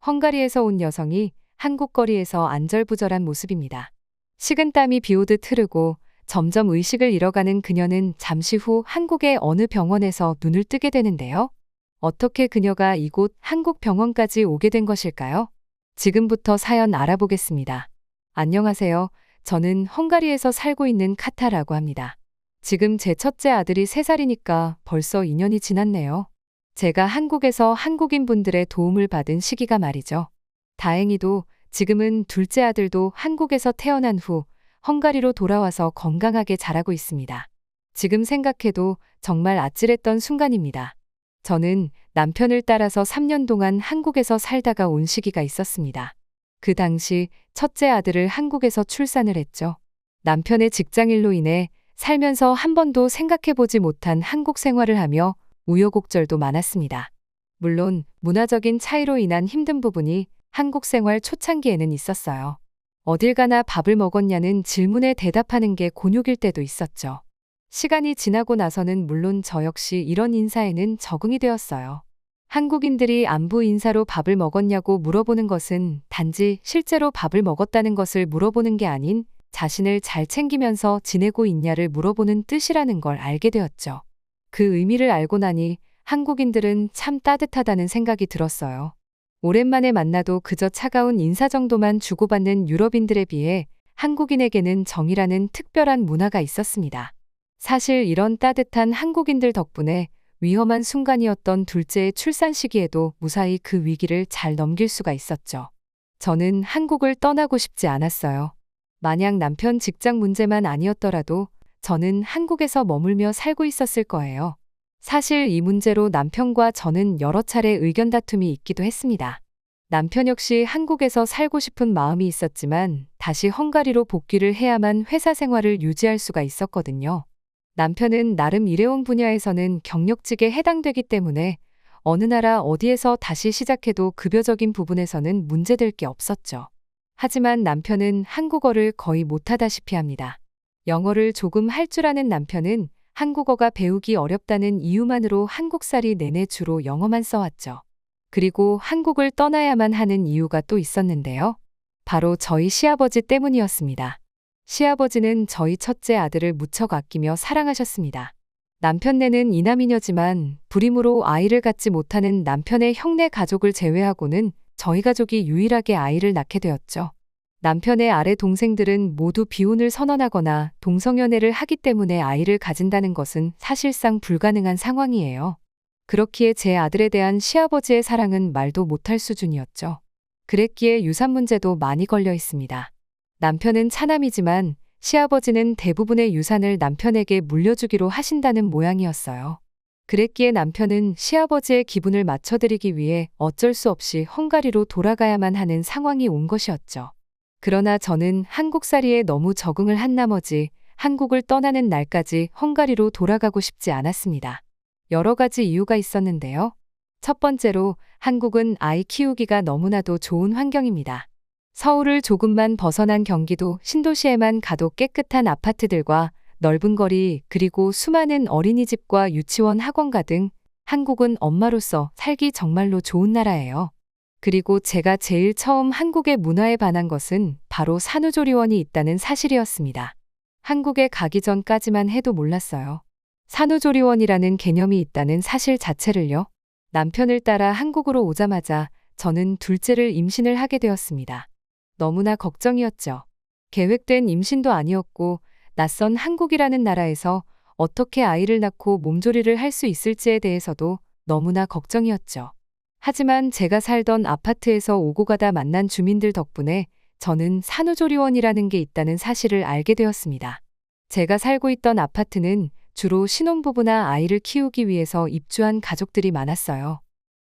헝가리에서 온 여성이 한국 거리에서 안절부절한 모습입니다. 식은땀이 비오듯 흐르고 점점 의식을 잃어가는 그녀는 잠시 후 한국의 어느 병원에서 눈을 뜨게 되는데요. 어떻게 그녀가 이곳 한국 병원까지 오게 된 것일까요? 지금부터 사연 알아보겠습니다. 안녕하세요. 저는 헝가리에서 살고 있는 카타라고 합니다. 지금 제 첫째 아들이 3살이니까 벌써 2년이 지났네요. 제가 한국에서 한국인 분들의 도움을 받은 시기가 말이죠. 다행히도 지금은 둘째 아들도 한국에서 태어난 후 헝가리로 돌아와서 건강하게 자라고 있습니다. 지금 생각해도 정말 아찔했던 순간입니다. 저는 남편을 따라서 3년 동안 한국에서 살다가 온 시기가 있었습니다. 그 당시 첫째 아들을 한국에서 출산을 했죠. 남편의 직장일로 인해 살면서 한 번도 생각해보지 못한 한국 생활을 하며 우여곡절도 많았습니다. 물론 문화적인 차이로 인한 힘든 부분이 한국 생활 초창기에는 있었어요. 어딜 가나 밥을 먹었냐는 질문에 대답하는 게 곤욕일 때도 있었죠. 시간이 지나고 나서는 물론 저 역시 이런 인사에는 적응이 되었어요. 한국인들이 안부 인사로 밥을 먹었냐고 물어보는 것은 단지 실제로 밥을 먹었다는 것을 물어보는 게 아닌 자신을 잘 챙기면서 지내고 있냐를 물어보는 뜻이라는 걸 알게 되었죠. 그 의미를 알고 나니 한국인들은 참 따뜻하다는 생각이 들었어요. 오랜만에 만나도 그저 차가운 인사 정도만 주고받는 유럽인들에 비해 한국인에게는 정이라는 특별한 문화가 있었습니다. 사실 이런 따뜻한 한국인들 덕분에 위험한 순간이었던 둘째의 출산 시기에도 무사히 그 위기를 잘 넘길 수가 있었죠. 저는 한국을 떠나고 싶지 않았어요. 만약 남편 직장 문제만 아니었더라도 저는 한국에서 머물며 살고 있었을 거예요. 사실 이 문제로 남편과 저는 여러 차례 의견 다툼이 있기도 했습니다. 남편 역시 한국에서 살고 싶은 마음이 있었지만 다시 헝가리로 복귀를 해야만 회사 생활을 유지할 수가 있었거든요. 남편은 나름 일해온 분야에서는 경력직에 해당되기 때문에 어느 나라 어디에서 다시 시작해도 급여적인 부분에서는 문제될 게 없었죠. 하지만 남편은 한국어를 거의 못하다시피 합니다. 영어를 조금 할 줄 아는 남편은 한국어가 배우기 어렵다는 이유만으로 한국살이 내내 주로 영어만 써왔죠. 그리고 한국을 떠나야만 하는 이유가 또 있었는데요. 바로 저희 시아버지 때문이었습니다. 시아버지는 저희 첫째 아들을 무척 아끼며 사랑하셨습니다. 남편네는 이남이녀지만 불임으로 아이를 갖지 못하는 남편의 형네 가족을 제외하고는 저희 가족이 유일하게 아이를 낳게 되었죠. 남편의 아래 동생들은 모두 비혼을 선언하거나 동성연애를 하기 때문에 아이를 가진다는 것은 사실상 불가능한 상황이에요. 그렇기에 제 아들에 대한 시아버지의 사랑은 말도 못할 수준이었죠. 그랬기에 유산 문제도 많이 걸려 있습니다. 남편은 차남이지만 시아버지는 대부분의 유산을 남편에게 물려주기로 하신다는 모양이었어요. 그랬기에 남편은 시아버지의 기분을 맞춰드리기 위해 어쩔 수 없이 헝가리로 돌아가야만 하는 상황이 온 것이었죠. 그러나 저는 한국살이에 너무 적응을 한 나머지 한국을 떠나는 날까지 헝가리로 돌아가고 싶지 않았습니다. 여러 가지 이유가 있었는데요. 첫 번째로 한국은 아이 키우기가 너무나도 좋은 환경입니다. 서울을 조금만 벗어난 경기도 신도시에만 가도 깨끗한 아파트들과 넓은 거리 그리고 수많은 어린이집과 유치원 학원가 등 한국은 엄마로서 살기 정말로 좋은 나라예요. 그리고 제가 제일 처음 한국의 문화에 반한 것은 바로 산후조리원이 있다는 사실이었습니다. 한국에 가기 전까지만 해도 몰랐어요. 산후조리원이라는 개념이 있다는 사실 자체를요. 남편을 따라 한국으로 오자마자 저는 둘째를 임신을 하게 되었습니다. 너무나 걱정이었죠. 계획된 임신도 아니었고 낯선 한국이라는 나라에서 어떻게 아이를 낳고 몸조리를 할 수 있을지에 대해서도 너무나 걱정이었죠. 하지만 제가 살던 아파트에서 오고 가다 만난 주민들 덕분에 저는 산후조리원이라는 게 있다는 사실을 알게 되었습니다. 제가 살고 있던 아파트는 주로 신혼부부나 아이를 키우기 위해서 입주한 가족들이 많았어요.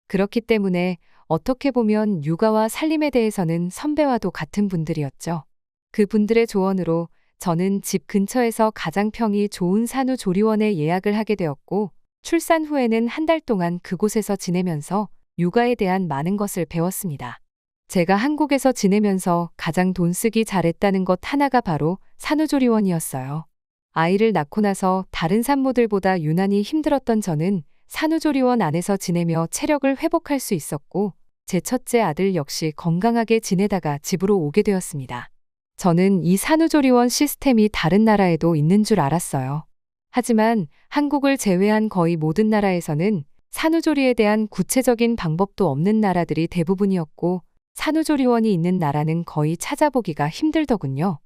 그렇기 때문에 어떻게 보면 육아와 살림에 대해서는 선배와도 같은 분들이었죠. 그 분들의 조언으로 저는 집 근처에서 가장 평이 좋은 산후조리원에 예약을 하게 되었고 출산 후에는 한 달 동안 그곳에서 지내면서 육아에 대한 많은 것을 배웠습니다. 제가 한국에서 지내면서 가장 돈 쓰기 잘했다는 것 하나가 바로 산후조리원이었어요. 아이를 낳고 나서 다른 산모들보다 유난히 힘들었던 저는 산후조리원 안에서 지내며 체력을 회복할 수 있었고 제 첫째 아들 역시 건강하게 지내다가 집으로 오게 되었습니다. 저는 이 산후조리원 시스템이 다른 나라에도 있는 줄 알았어요. 하지만 한국을 제외한 거의 모든 나라에서는 산후조리에 대한 구체적인 방법도 없는 나라들이 대부분이었고, 산후조리원이 있는 나라는 거의 찾아보기가 힘들더군요.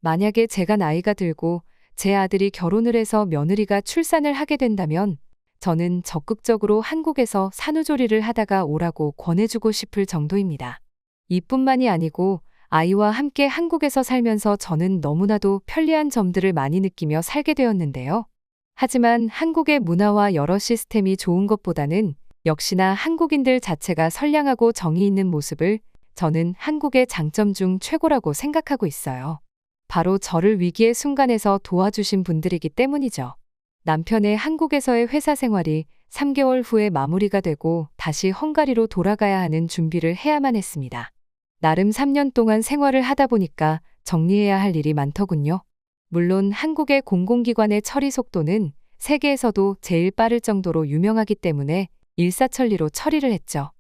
만약에 제가 나이가 들고 제 아들이 결혼을 해서 며느리가 출산을 하게 된다면 저는 적극적으로 한국에서 산후조리를 하다가 오라고 권해주고 싶을 정도입니다. 이뿐만이 아니고 아이와 함께 한국에서 살면서 저는 너무나도 편리한 점들을 많이 느끼며 살게 되었는데요. 하지만 한국의 문화와 여러 시스템이 좋은 것보다는 역시나 한국인들 자체가 선량하고 정이 있는 모습을 저는 한국의 장점 중 최고라고 생각하고 있어요. 바로 저를 위기의 순간에서 도와주신 분들이기 때문이죠. 남편의 한국에서의 회사 생활이 3개월 후에 마무리가 되고 다시 헝가리로 돌아가야 하는 준비를 해야만 했습니다. 나름 3년 동안 생활을 하다 보니까 정리해야 할 일이 많더군요. 물론 한국의 공공기관의 처리 속도는 세계에서도 제일 빠를 정도로 유명하기 때문에 일사천리로 처리를 했죠.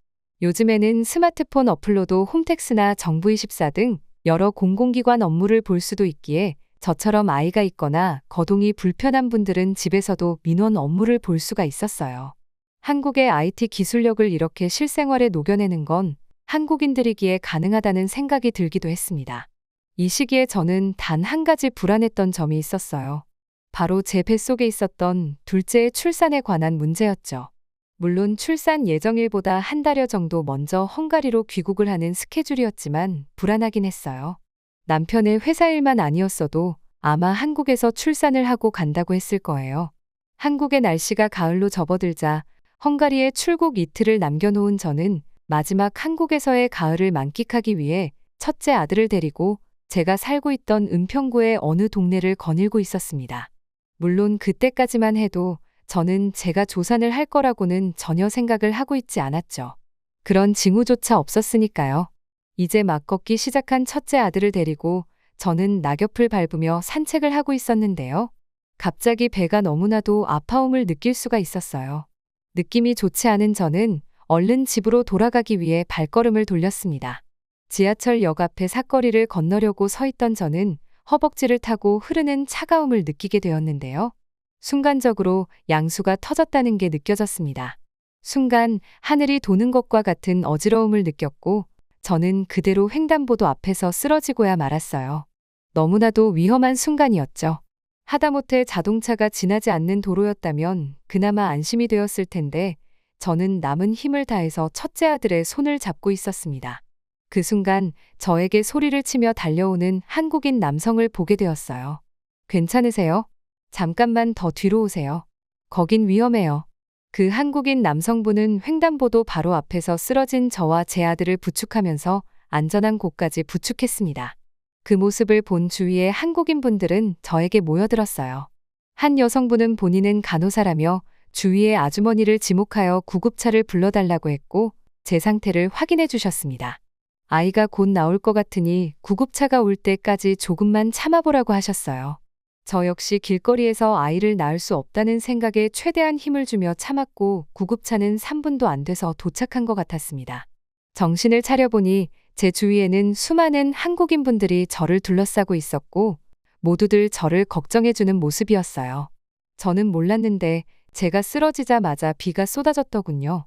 요즘에는 스마트폰 어플로도 홈택스나 정부24 등 여러 공공기관 업무를 볼 수도 있기에 저처럼 아이가 있거나 거동이 불편한 분들은 집에서도 민원 업무를 볼 수가 있었어요. 한국의 IT 기술력을 이렇게 실생활에 녹여내는 건 한국인들이기에 가능하다는 생각이 들기도 했습니다. 이 시기에 저는 단 한 가지 불안했던 점이 있었어요. 바로 제 뱃속에 있었던 둘째의 출산에 관한 문제였죠. 물론 출산 예정일보다 한 달여 정도 먼저 헝가리로 귀국을 하는 스케줄이었지만 불안하긴 했어요. 남편의 회사 일만 아니었어도 아마 한국에서 출산을 하고 간다고 했을 거예요. 한국의 날씨가 가을로 접어들자 헝가리에 출국 이틀을 남겨놓은 저는 마지막 한국에서의 가을을 만끽하기 위해 첫째 아들을 데리고 제가 살고 있던 은평구의 어느 동네를 거닐고 있었습니다. 물론 그때까지만 해도 저는 제가 조산을 할 거라고는 전혀 생각을 하고 있지 않았죠. 그런 징후조차 없었으니까요. 이제 막 걷기 시작한 첫째 아들을 데리고 저는 낙엽을 밟으며 산책을 하고 있었는데요. 갑자기 배가 너무나도 아파옴을 느낄 수가 있었어요. 느낌이 좋지 않은 저는 얼른 집으로 돌아가기 위해 발걸음을 돌렸습니다. 지하철역 앞에 사거리를 건너려고 서 있던 저는 허벅지를 타고 흐르는 차가움을 느끼게 되었는데요. 순간적으로 양수가 터졌다는 게 느껴졌습니다. 순간 하늘이 도는 것과 같은 어지러움을 느꼈고 저는 그대로 횡단보도 앞에서 쓰러지고야 말았어요. 너무나도 위험한 순간이었죠. 하다못해 자동차가 지나지 않는 도로였다면 그나마 안심이 되었을 텐데 저는 남은 힘을 다해서 첫째 아들의 손을 잡고 있었습니다. 그 순간 저에게 소리를 치며 달려오는 한국인 남성을 보게 되었어요. 괜찮으세요? 잠깐만 더 뒤로 오세요. 거긴 위험해요. 그 한국인 남성분은 횡단보도 바로 앞에서 쓰러진 저와 제 아들을 부축하면서 안전한 곳까지 부축했습니다. 그 모습을 본 주위의 한국인 분들은 저에게 모여들었어요. 한 여성분은 본인은 간호사라며 주위의 아주머니를 지목하여 구급차를 불러달라고 했고 제 상태를 확인해 주셨습니다. 아이가 곧 나올 것 같으니 구급차가 올 때까지 조금만 참아보라고 하셨어요. 저 역시 길거리에서 아이를 낳을 수 없다는 생각에 최대한 힘을 주며 참았고 구급차는 3분도 안 돼서 도착한 것 같았습니다. 정신을 차려보니 제 주위에는 수많은 한국인 분들이 저를 둘러싸고 있었고 모두들 저를 걱정해주는 모습이었어요. 저는 몰랐는데 제가 쓰러지자마자 비가 쏟아졌더군요.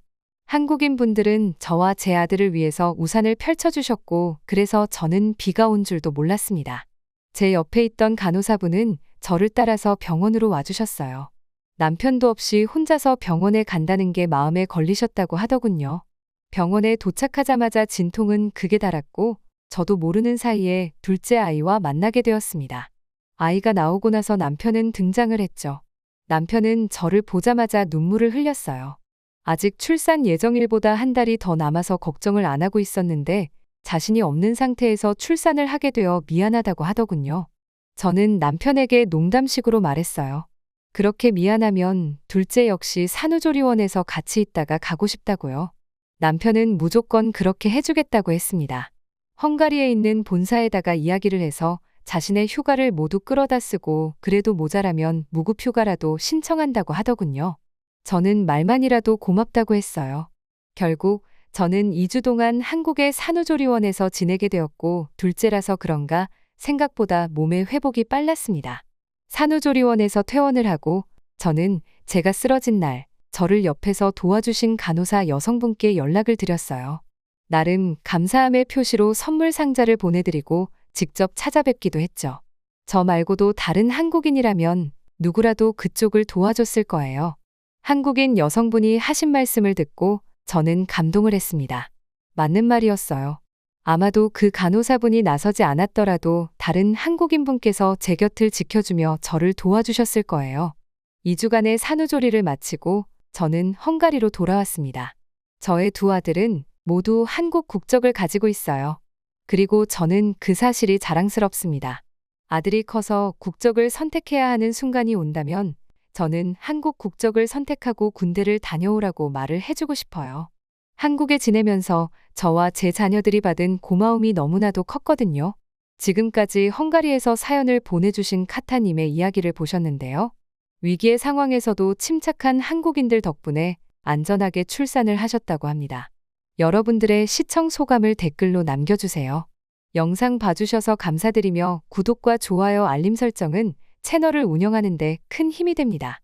한국인 분들은 저와 제 아들을 위해서 우산을 펼쳐주셨고 그래서 저는 비가 온 줄도 몰랐습니다. 제 옆에 있던 간호사분은 저를 따라서 병원으로 와주셨어요. 남편도 없이 혼자서 병원에 간다는 게 마음에 걸리셨다고 하더군요. 병원에 도착하자마자 진통은 극에 달았고 저도 모르는 사이에 둘째 아이와 만나게 되었습니다. 아이가 나오고 나서 남편은 등장을 했죠. 남편은 저를 보자마자 눈물을 흘렸어요. 아직 출산 예정일보다 한 달이 더 남아서 걱정을 안 하고 있었는데 자신이 없는 상태에서 출산을 하게 되어 미안하다고 하더군요. 저는 남편에게 농담식으로 말했어요. 그렇게 미안하면 둘째 역시 산후조리원에서 같이 있다가 가고 싶다고요. 남편은 무조건 그렇게 해주겠다고 했습니다. 헝가리에 있는 본사에다가 이야기를 해서 자신의 휴가를 모두 끌어다 쓰고 그래도 모자라면 무급휴가라도 신청한다고 하더군요. 저는 말만이라도 고맙다고 했어요. 결국 저는 2주 동안 한국의 산후조리원에서 지내게 되었고, 둘째라서 그런가 생각보다 몸의 회복이 빨랐습니다. 산후조리원에서 퇴원을 하고 저는 제가 쓰러진 날 저를 옆에서 도와주신 간호사 여성분께 연락을 드렸어요. 나름 감사함의 표시로 선물 상자를 보내드리고 직접 찾아뵙기도 했죠. 저 말고도 다른 한국인이라면 누구라도 그쪽을 도와줬을 거예요. 한국인 여성분이 하신 말씀을 듣고 저는 감동을 했습니다. 맞는 말이었어요. 아마도 그 간호사분이 나서지 않았더라도 다른 한국인분께서 제 곁을 지켜주며 저를 도와주셨을 거예요. 2주간의 산후조리를 마치고 저는 헝가리로 돌아왔습니다. 저의 두 아들은 모두 한국 국적을 가지고 있어요. 그리고 저는 그 사실이 자랑스럽습니다. 아들이 커서 국적을 선택해야 하는 순간이 온다면 저는 한국 국적을 선택하고 군대를 다녀오라고 말을 해주고 싶어요. 한국에 지내면서 저와 제 자녀들이 받은 고마움이 너무나도 컸거든요. 지금까지 헝가리에서 사연을 보내주신 카타님의 이야기를 보셨는데요. 위기의 상황에서도 침착한 한국인들 덕분에 안전하게 출산을 하셨다고 합니다. 여러분들의 시청 소감을 댓글로 남겨주세요. 영상 봐주셔서 감사드리며 구독과 좋아요 알림 설정은 채널을 운영하는 데 큰 힘이 됩니다.